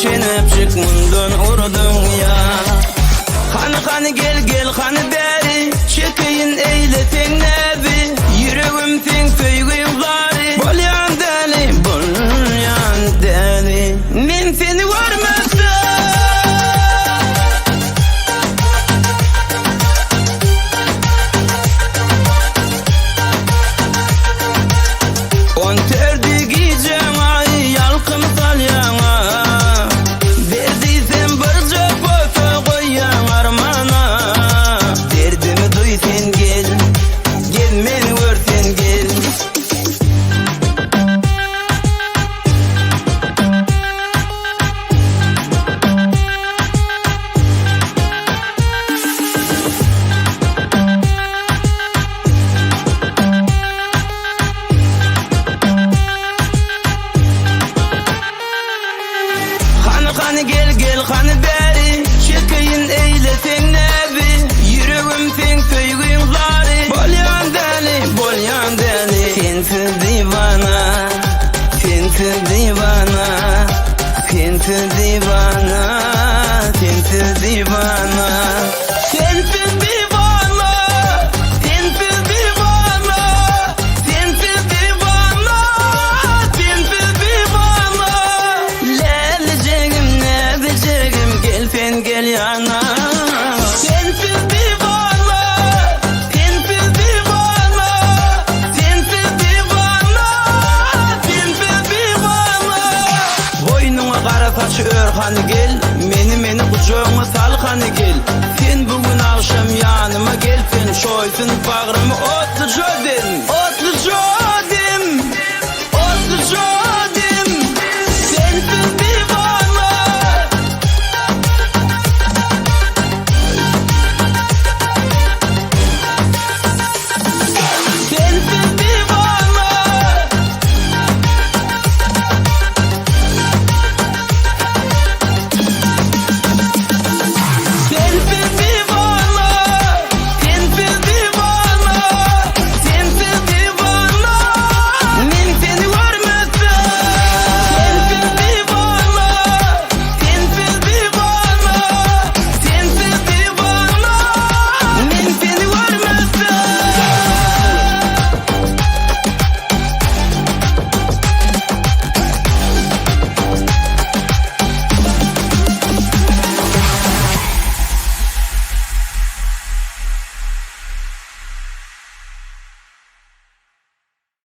şenep çıkmından urdun ya. Hani gel gel hani beri çekeyin eyle ten nebi. Yüreğim ten feygimleri. Bolyan deli bolyan deli. Men seni görmezdim. On terdi giyeceğim ay yalkın salyana. Verdiysen bir cevap koyan armana. Derdimi duy sen gel, gel meni gör sen gel. Hani gel gel hani beri çekeyin eyle sen nebi. Yüreğim sen feygimleri. Bolyan deli sensiz divana, sensiz divana, sensiz divana, sensiz divana, sensiz divana, sensiz divana, sensiz divana, sensiz divana. Leleceğim ne diyeceğim gel sen gel yana. Sensiz divana, sensiz divana, sensiz divana, sensiz divana. Boynuna kara saç ör hani gel, meni kucağıma sal hani gel. Sen bugün akşam yanıma gel, sen şoysun bağrımı otlu jodin.